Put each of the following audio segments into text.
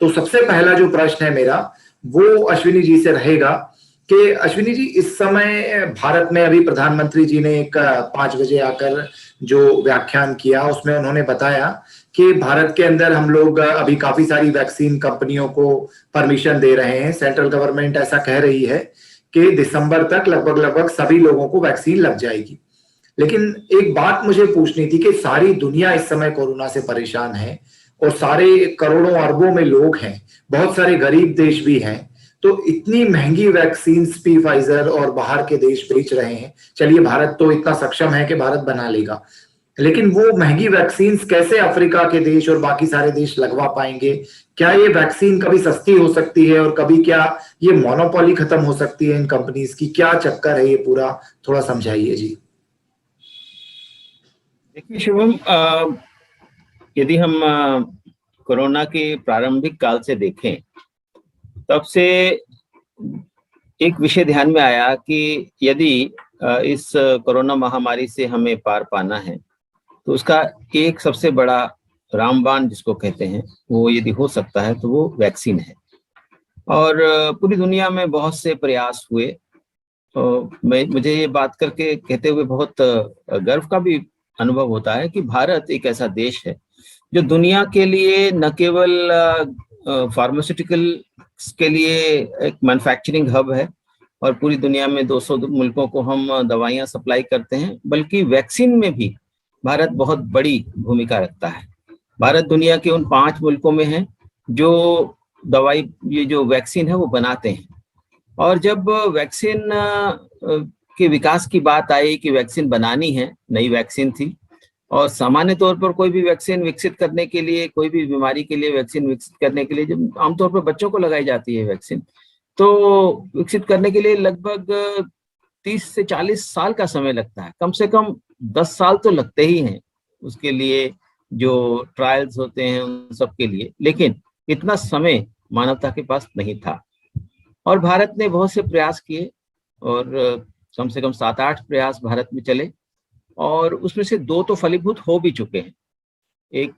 तो सबसे पहला जो प्रश्न है मेरा वो अश्विनी जी से रहेगा कि अश्विनी जी, इस समय भारत में अभी प्रधानमंत्री जी ने एक 5 बजे आकर जो व्याख्यान किया उसमें उन्होंने बताया कि भारत के अंदर हम लोग अभी काफी सारी वैक्सीन कंपनियों को परमिशन दे रहे हैं। सेंट्रल गवर्नमेंट ऐसा कह रही है कि दिसंबर तक लगभग लगभग सभी लोगों को वैक्सीन लग जाएगी। लेकिन एक बात मुझे पूछनी थी कि सारी दुनिया इस समय कोरोना से परेशान है और सारे करोड़ों अरबों में लोग हैं, बहुत सारे गरीब देश भी हैं, तो इतनी महंगी वैक्सीन भी फाइजर और बाहर के देश बेच रहे हैं। चलिए, भारत तो इतना सक्षम है कि भारत बना लेगा, लेकिन वो महंगी वैक्सीन कैसे अफ्रीका के देश और बाकी सारे देश लगवा पाएंगे? क्या ये वैक्सीन कभी सस्ती हो सकती है और कभी क्या ये मोनोपोली खत्म हो सकती है इन कंपनीज की? क्या चक्कर है ये पूरा, थोड़ा समझाइए जी। देखिए शुभम, यदि हम कोरोना के प्रारंभिक काल से देखें, तब से एक विषय ध्यान में आया कि यदि इस कोरोना महामारी से हमें पार पाना है तो उसका एक सबसे बड़ा रामबाण जिसको कहते हैं वो यदि हो सकता है तो वो वैक्सीन है। और पूरी दुनिया में बहुत से प्रयास हुए। तो मुझे ये बात करके कहते हुए बहुत गर्व का भी अनुभव होता है कि भारत एक ऐसा देश है जो दुनिया के लिए न केवल फार्मास्यूटिकल के लिए एक मैन्युफैक्चरिंग हब है और पूरी दुनिया में 200 मुल्कों को हम दवाइयां सप्लाई करते हैं, बल्कि वैक्सीन में भी भारत बहुत बड़ी भूमिका रखता है। भारत दुनिया के उन 5 मुल्कों में है जो दवाई, ये जो वैक्सीन है वो बनाते हैं। और जब वैक्सीन के विकास की बात आई कि वैक्सीन बनानी है, नई वैक्सीन थी और सामान्य तौर पर कोई भी वैक्सीन विकसित करने के लिए, कोई भी बीमारी के लिए वैक्सीन विकसित करने के लिए, जब आमतौर पर बच्चों को लगाई जाती है वैक्सीन, तो विकसित करने के लिए लगभग 30 से 40 साल का समय लगता है। कम से कम 10 साल तो लगते ही हैं उसके लिए, जो ट्रायल्स होते हैं उन सब के लिए। लेकिन इतना समय मानवता के पास नहीं था और भारत ने बहुत से प्रयास किए और कम से कम 7-8 प्रयास भारत में चले और उसमें से 2 तो फलीभूत हो भी चुके हैं। एक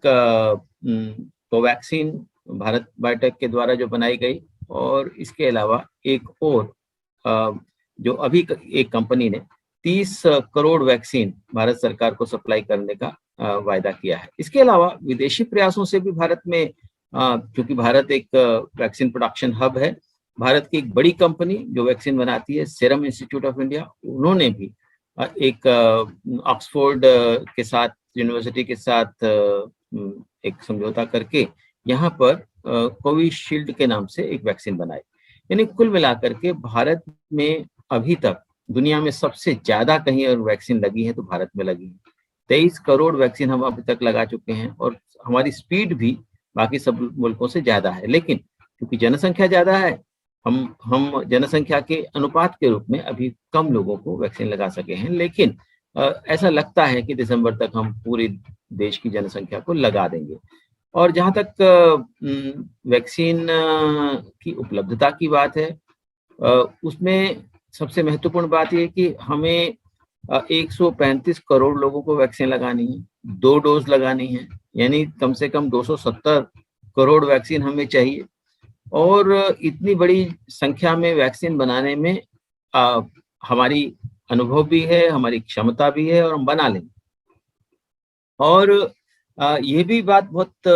कोवैक्सीन भारत बायोटेक के द्वारा जो बनाई गई, और इसके अलावा एक और जो अभी एक कंपनी ने 30 करोड़ वैक्सीन भारत सरकार को सप्लाई करने का वायदा किया है। इसके अलावा विदेशी प्रयासों से भी भारत में, क्योंकि भारत एक वैक्सीन प्रोडक्शन हब है, भारत की एक बड़ी कंपनी जो वैक्सीन बनाती है सीरम इंस्टीट्यूट ऑफ इंडिया, उन्होंने भी एक ऑक्सफोर्ड के साथ, यूनिवर्सिटी के साथ एक समझौता करके यहाँ पर कोविशील्ड के नाम से एक वैक्सीन बनाई। यानी कुल मिलाकर के भारत में अभी तक दुनिया में सबसे ज्यादा कहीं और वैक्सीन लगी है तो भारत में लगी है। 23 करोड़ वैक्सीन हम अभी तक लगा चुके हैं और हमारी स्पीड भी बाकी सब मुल्कों से ज्यादा है। लेकिन क्योंकि जनसंख्या ज्यादा है, हम जनसंख्या के अनुपात के रूप में अभी कम लोगों को वैक्सीन लगा सके हैं। लेकिन ऐसा लगता है कि दिसंबर तक हम पूरे देश की जनसंख्या को लगा देंगे। और जहाँ तक वैक्सीन की उपलब्धता की बात है, उसमें सबसे महत्वपूर्ण बात यह कि हमें 135 करोड़ लोगों को वैक्सीन लगानी है, 2 डोज लगानी है, यानी कम से कम 270 करोड़ वैक्सीन हमें चाहिए। और इतनी बड़ी संख्या में वैक्सीन बनाने में हमारी अनुभव भी है, हमारी क्षमता भी है और हम बना लेंगे। और ये भी बात बहुत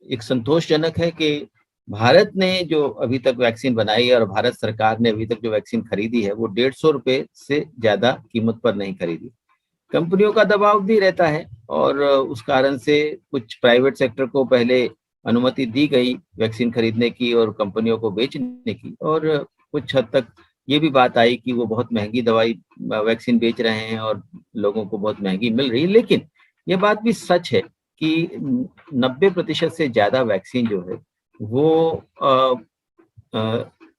एक संतोषजनक है कि भारत ने जो अभी तक वैक्सीन बनाई है और भारत सरकार ने अभी तक जो वैक्सीन खरीदी है वो 150 रुपए से ज्यादा कीमत पर नहीं खरीदी। कंपनियों का दबाव भी रहता है और उस कारण से कुछ प्राइवेट सेक्टर को पहले अनुमति दी गई वैक्सीन खरीदने की और कंपनियों को बेचने की, और कुछ हद तक ये भी बात आई कि वो बहुत महंगी दवाई वैक्सीन बेच रहे हैं और लोगों को बहुत महंगी मिल रही है। लेकिन ये बात भी सच है कि 90% से ज्यादा वैक्सीन जो है वो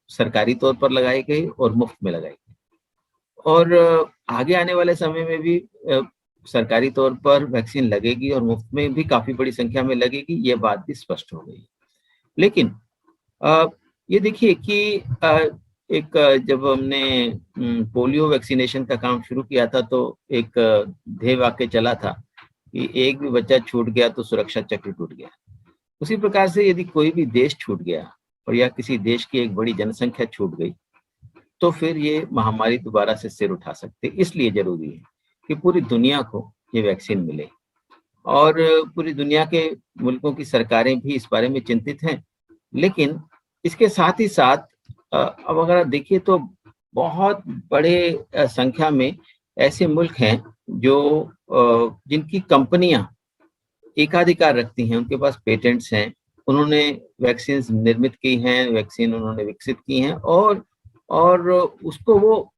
सरकारी तौर पर लगाई गई और मुफ्त में लगाई गई, और आगे आने वाले समय में भी सरकारी तौर पर वैक्सीन लगेगी और मुफ्त में भी काफी बड़ी संख्या में लगेगी, ये बात भी स्पष्ट हो गई। लेकिन ये देखिए कि जब हमने पोलियो वैक्सीनेशन का काम शुरू किया था तो एक ध्येय वाक्य चला था कि एक भी बच्चा छूट गया तो सुरक्षा चक्र टूट गया। उसी प्रकार से यदि कोई भी देश छूट गया और या किसी देश की एक बड़ी जनसंख्या छूट गई, तो फिर ये महामारी दोबारा से सिर उठा सकते। इसलिए जरूरी है कि पूरी दुनिया को ये वैक्सीन मिले, और पूरी दुनिया के मुल्कों की सरकारें भी इस बारे में चिंतित हैं। लेकिन इसके साथ ही साथ अब अगर आप देखिए तो बहुत बड़े संख्या में ऐसे मुल्क हैं जो जिनकी कंपनियां एकाधिकार रखती हैं, उनके पास पेटेंट्स हैं, उन्होंने वैक्सीन निर्मित की हैं, वैक्सीन उन्होंने विकसित की हैं, और उसको वो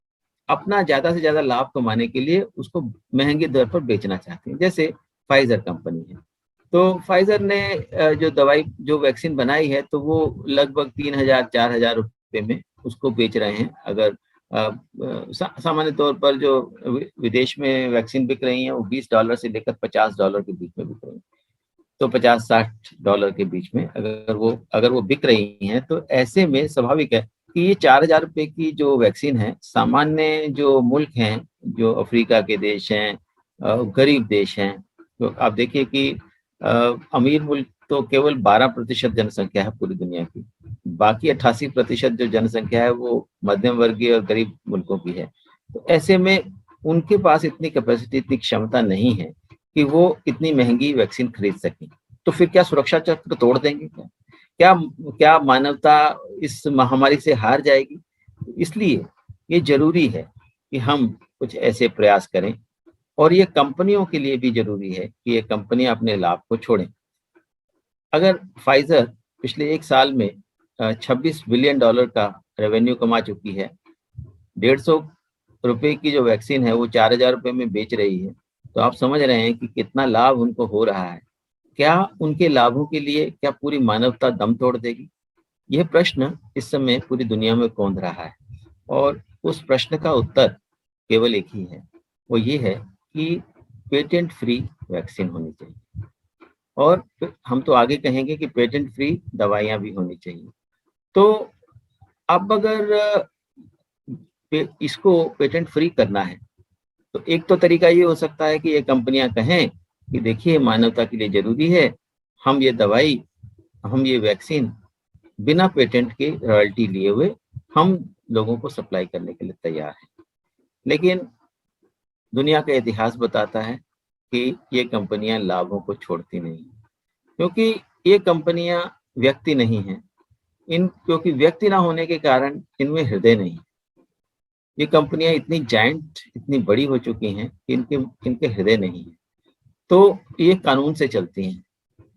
अपना ज्यादा से ज्यादा लाभ कमाने के लिए उसको महंगे दर पर बेचना चाहते हैं। जैसे फाइजर कंपनी है, तो फाइजर ने जो दवाई जो वैक्सीन बनाई है, तो वो लगभग 3,000-4,000 रुपए में उसको बेच रहे हैं। अगर सामान्य तौर पर जो विदेश में वैक्सीन बिक रही है वो $20 से लेकर $50 के बीच में बिक रही है। तो $50-60 के बीच में अगर वो बिक रही हैं, तो ऐसे में स्वाभाविक है कि ये 4,000 रुपए की जो वैक्सीन है, सामान्य जो मुल्क हैं, जो अफ्रीका के देश हैं, गरीब देश हैं, तो आप देखिए कि अमीर मुल्क तो केवल 12% जनसंख्या है पूरी दुनिया की, बाकी 88% जो जनसंख्या है वो मध्यम वर्गीय और गरीब मुल्कों की है। तो ऐसे में उनके पास इतनी कैपेसिटी, इतनी क्षमता नहीं है कि वो इतनी महंगी वैक्सीन खरीद सकें। तो फिर क्या सुरक्षा चक्र तोड़ देंगे? क्या मानवता इस महामारी से हार जाएगी? इसलिए ये जरूरी है कि हम कुछ ऐसे प्रयास करें, और ये कंपनियों के लिए भी जरूरी है कि ये कंपनियां अपने लाभ को छोड़ें। अगर फाइजर पिछले 1 साल में $26 बिलियन का रेवेन्यू कमा चुकी है, 150 रुपए की जो वैक्सीन है वो 4,000 रुपए में बेच रही है, तो आप समझ रहे हैं कि कितना लाभ उनको हो रहा है। क्या उनके लाभों के लिए क्या पूरी मानवता दम तोड़ देगी? यह प्रश्न इस समय पूरी दुनिया में कौंध रहा है, और उस प्रश्न का उत्तर केवल एक ही है, वो ये है कि पेटेंट फ्री वैक्सीन होनी चाहिए, और हम तो आगे कहेंगे कि पेटेंट फ्री दवाइयां भी होनी चाहिए। तो अब अगर इसको पेटेंट फ्री करना है, तो एक तो तरीका ये हो सकता है कि ये कंपनियां कहें कि देखिए मानवता के लिए जरूरी है, हम ये वैक्सीन बिना पेटेंट के रॉयल्टी लिए हुए हम लोगों को सप्लाई करने के लिए तैयार हैं। लेकिन दुनिया का इतिहास बताता है कि ये कंपनियां लाभों को छोड़ती नहीं, क्योंकि ये कंपनियां व्यक्ति नहीं हैं, क्योंकि व्यक्ति ना होने के कारण इनमें हृदय नहीं। ये कंपनियां इतनी जायंट, इतनी बड़ी हो चुकी हैं कि इनके हृदय नहीं है। तो ये कानून से चलती हैं,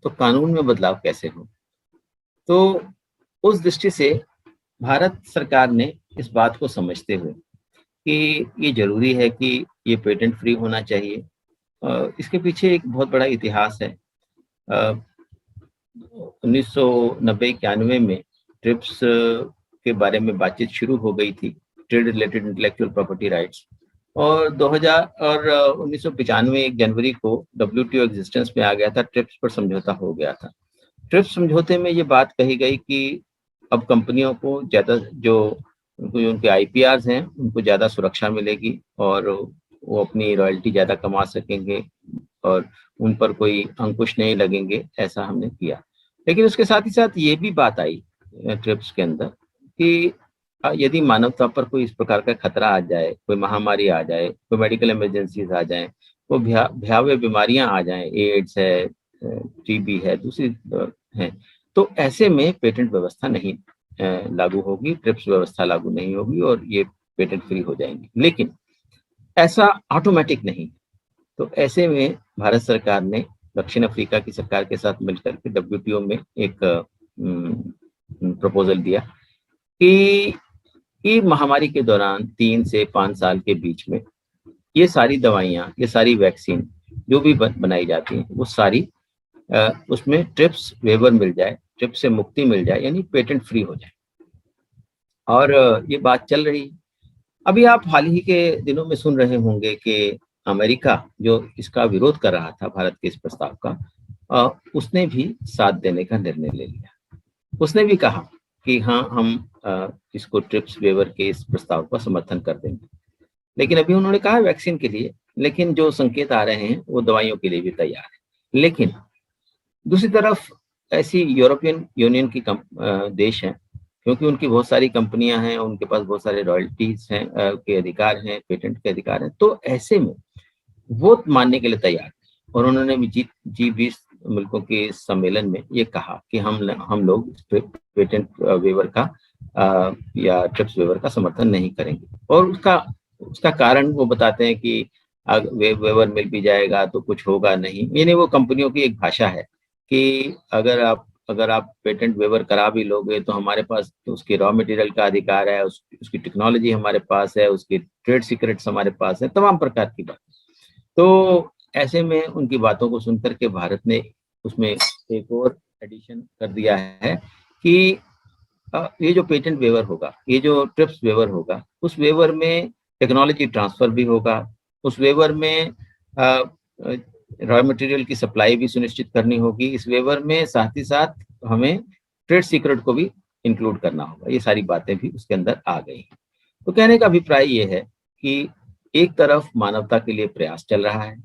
तो कानून में बदलाव कैसे हो? तो उस दृष्टि से भारत सरकार ने इस बात को समझते हुए कि ये जरूरी है कि ये पेटेंट फ्री होना चाहिए, इसके पीछे एक बहुत बड़ा इतिहास है। 1990-91 में ट्रिप्स के बारे में बातचीत शुरू हो गई थी, trade related intellectual property rights, और 1995 1 जनवरी को WTO एग्जिस्टेंस में आ गया था, ट्रिप्स पर समझौता हो गया था। ट्रिप्स समझौते में ये बात कही गई कि अब कंपनियों को ज्यादा जो उनके IPRs हैं उनको ज्यादा सुरक्षा मिलेगी, और वो अपनी रॉयल्टी ज्यादा कमा सकेंगे, और उन पर कोई अंकुश नहीं लगेंगे, ऐसा हमने किया। लेकिन उसके साथ ही साथ ये भी बात आई ट्रिप्स के अंदर कि यदि मानवता पर कोई इस प्रकार का खतरा आ जाए, कोई महामारी आ जाए, कोई मेडिकल इमरजेंसीज आ जाए, कोई भयावह बीमारियां आ जाएं, एड्स है, TB है, दूसरी है, तो ऐसे में पेटेंट व्यवस्था नहीं लागू होगी, ट्रिप्स व्यवस्था लागू नहीं होगी, और ये पेटेंट फ्री हो जाएंगे। लेकिन ऐसा ऑटोमेटिक नहीं। तो ऐसे में भारत सरकार ने दक्षिण अफ्रीका की सरकार के साथ मिलकर के WTO में एक प्रपोजल दिया कि महामारी के दौरान 3 से 5 साल के बीच में ये सारी दवाइयां, ये सारी वैक्सीन जो भी बनाई जाती हैं, वो सारी उसमें ट्रिप्स वेवर मिल जाए, ट्रिप्स से मुक्ति मिल जाए, यानी पेटेंट फ्री हो जाए। और ये बात चल रही। अभी आप हाल ही के दिनों में सुन रहे होंगे कि अमेरिका जो इसका विरोध कर रहा था, भारत के इस प्रस्ताव का, उसने भी साथ देने का निर्णय ले लिया। उसने भी कहा कि हाँ, हम इसको ट्रिप्स वेवर के इस प्रस्ताव का समर्थन कर देंगे। लेकिन अभी उन्होंने कहा वैक्सीन के लिए, लेकिन जो संकेत आ रहे हैं वो दवाइयों के लिए भी तैयार है। लेकिन दूसरी तरफ ऐसी यूरोपियन यूनियन की देश हैं, क्योंकि उनकी बहुत सारी कंपनियां हैं, उनके पास बहुत सारे रॉयल्टीज हैं के अधिकार हैं, पेटेंट के अधिकार हैं, तो ऐसे में वो मानने के लिए तैयार हैं। और उन्होंने भी G20 मुल्कों के सम्मेलन में ये कहा कि हम लोग पेटेंट वेवर का या ट्रिप्स वेवर का समर्थन नहीं करेंगे। और उसका कारण वो बताते हैं कि वेवर मिल भी जाएगा तो कुछ होगा नहीं। यानी वो कंपनियों की एक भाषा है कि अगर आप पेटेंट वेवर करा भी लोगे तो हमारे पास तो उसके रॉ मटेरियल का अधिकार है, उसकी टेक्नोलॉजी हमारे पास है, उसकी ट्रेड सीक्रेट्स हमारे पास है, तमाम प्रकार की बात। तो ऐसे में उनकी बातों को सुनकर के भारत ने उसमें एक और एडिशन कर दिया है कि ये जो पेटेंट वेवर होगा, ये जो ट्रिप्स वेवर होगा, उस वेवर में टेक्नोलॉजी ट्रांसफर भी होगा, उस वेवर में रॉ मटेरियल की सप्लाई भी सुनिश्चित करनी होगी, इस वेवर में साथ ही साथ हमें ट्रेड सीक्रेट को भी इंक्लूड करना होगा। ये सारी बातें भी उसके अंदर आ गई। तो कहने का अभिप्राय ये है कि एक तरफ मानवता के लिए प्रयास चल रहा है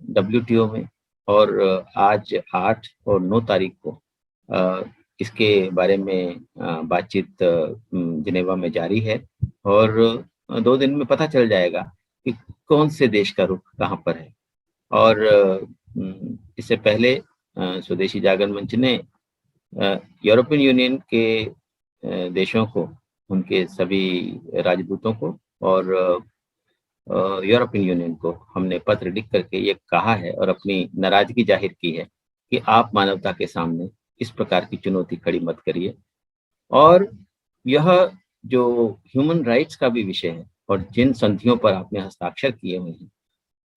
WTO में, और आज 8 और 9 तारीख को इसके बारे में बातचीत जिनेवा में जारी है, और 2 दिन में पता चल जाएगा कि कौन से देश का रुख कहाँ पर है। और इससे पहले स्वदेशी जागरण मंच ने यूरोपियन यूनियन के देशों को, उनके सभी राजदूतों को और यूरोपियन यूनियन को हमने पत्र लिख करके ये कहा है और अपनी नाराजगी जाहिर की है कि आप मानवता के सामने इस प्रकार की चुनौती खड़ी मत करिए। और यह जो ह्यूमन राइट्स का भी विषय है और जिन संधियों पर आपने हस्ताक्षर किए हुए हैं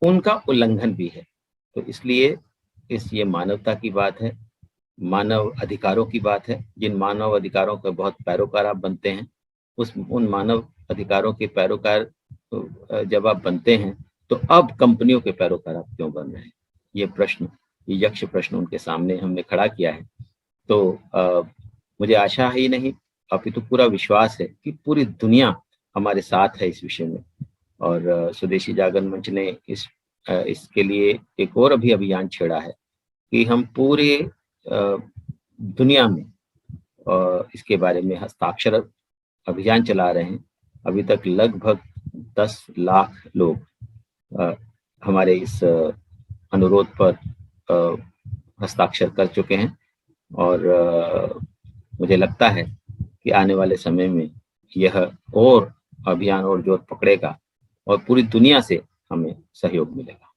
उनका उल्लंघन भी है। तो इसलिए ये मानवता की बात है, मानव अधिकारों की बात है। जिन मानव अधिकारों के बहुत पैरोकार आप बनते हैं, उन मानव अधिकारों के पैरोकार जब आप बनते हैं तो अब कंपनियों के पैरोकार आप क्यों बन रहे हैं? ये प्रश्न, ये यक्ष प्रश्न उनके सामने हमने खड़ा किया है। तो मुझे आशा ही नहीं अपितु पूरा विश्वास है कि पूरी दुनिया हमारे साथ है इस विषय में। और स्वदेशी जागरण मंच ने इसके लिए एक और अभियान छेड़ा है कि हम पूरे दुनिया में इसके बारे में हस्ताक्षर अभियान चला रहे हैं। अभी तक लगभग 10 लाख लोग हमारे इस अनुरोध पर हस्ताक्षर कर चुके हैं, और मुझे लगता है कि आने वाले समय में यह और अभियान और जोर पकड़ेगा और पूरी दुनिया से हमें सहयोग मिलेगा।